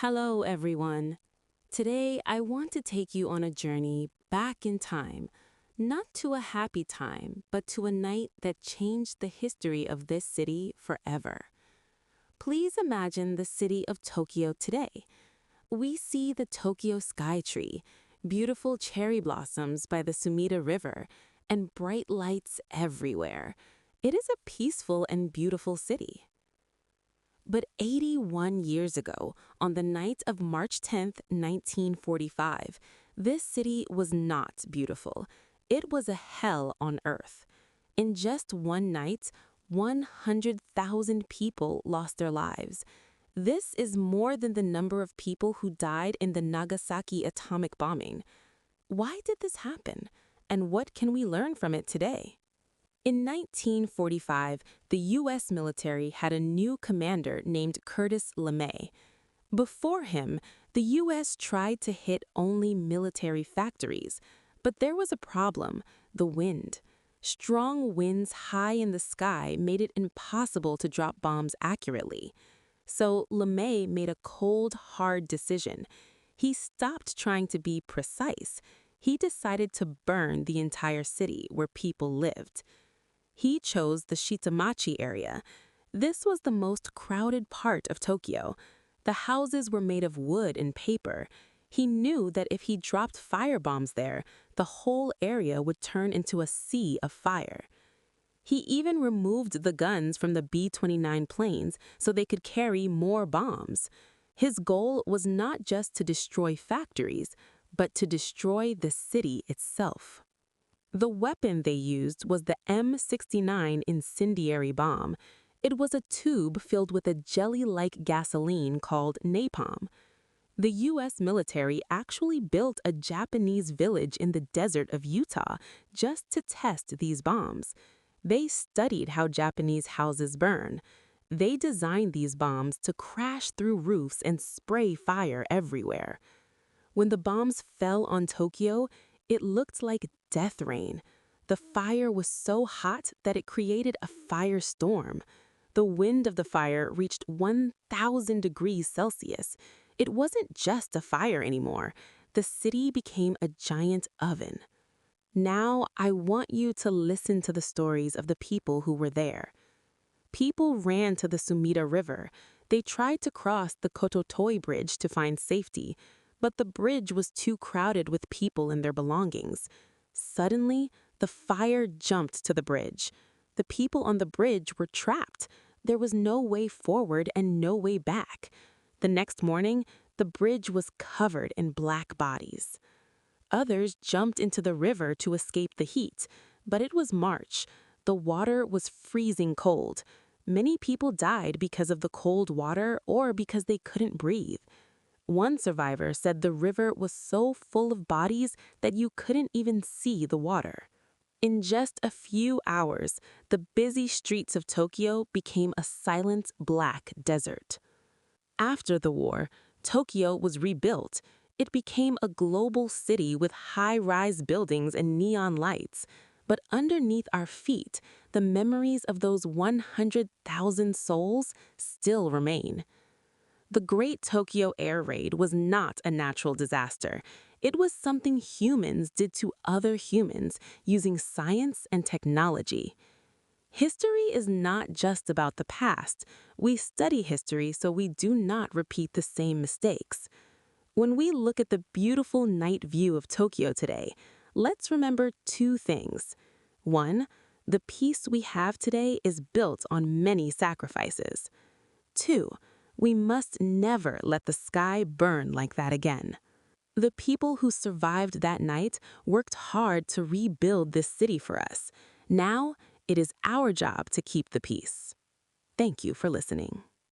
Hello, everyone. Today, I want to take you on a journey back in time, not to a happy time, but to a night that changed the history of this city forever. Please imagine the city of Tokyo today. We see the Tokyo Sky Tree, beautiful cherry blossoms by the Sumida River, and bright lights everywhere. It is a peaceful and beautiful city. But 81 years ago, on the night of March 10th, 1945, this city was not beautiful. It was a hell on earth. In just one night, 100,000 people lost their lives. This is more than the number of people who died in the Nagasaki atomic bombing. Why did this happen? And what can we learn from it today? In 1945, the U.S. military had a new commander named Curtis LeMay. Before him, the U.S. tried to hit only military factories, but there was a problem: the wind. Strong winds high in the sky made it impossible to drop bombs accurately. So LeMay made a cold, hard decision. He stopped trying to be precise. He decided to burn the entire city where people lived. He chose the Shitamachi area. This was the most crowded part of Tokyo. The houses were made of wood and paper. He knew that if he dropped firebombs there, the whole area would turn into a sea of fire. He even removed the guns from the B-29 planes so they could carry more bombs. His goal was not just to destroy factories, but to destroy the city itself. The weapon they used was the M69 incendiary bomb. It was a tube filled with a jelly-like gasoline called napalm. The U.S. military actually built a Japanese village in the desert of Utah just to test these bombs. They studied how Japanese houses burn. They designed these bombs to crash through roofs and spray fire everywhere. When the bombs fell on Tokyo, it looked like death rain. The fire was so hot that it created a firestorm. The wind of the fire reached 1,000 degrees Celsius. It wasn't just a fire anymore. The city became a giant oven. Now, I want you to listen to the stories of the people who were there. People ran to the Sumida River. They tried to cross the Kototoi Bridge to find safety, but the bridge was too crowded with people and their belongings. Suddenly, the fire jumped to the bridge. The people on the bridge were trapped. There was no way forward and no way back. The next morning, the bridge was covered in black bodies. Others jumped into the river to escape the heat, but it was March. The water was freezing cold. Many people died because of the cold water or because they couldn't breathe. One survivor said the river was so full of bodies that you couldn't even see the water. In just a few hours, the busy streets of Tokyo became a silent black desert. After the war, Tokyo was rebuilt. It became a global city with high-rise buildings and neon lights. But underneath our feet, the memories of those 100,000 souls still remain. The Great Tokyo Air Raid was not a natural disaster. It was something humans did to other humans using science and technology. History is not just about the past. We study history so we do not repeat the same mistakes. When we look at the beautiful night view of Tokyo today, let's remember two things. One, the peace we have today is built on many sacrifices. Two, we must never let the sky burn like that again. The people who survived that night worked hard to rebuild this city for us. Now, it is our job to keep the peace. Thank you for listening.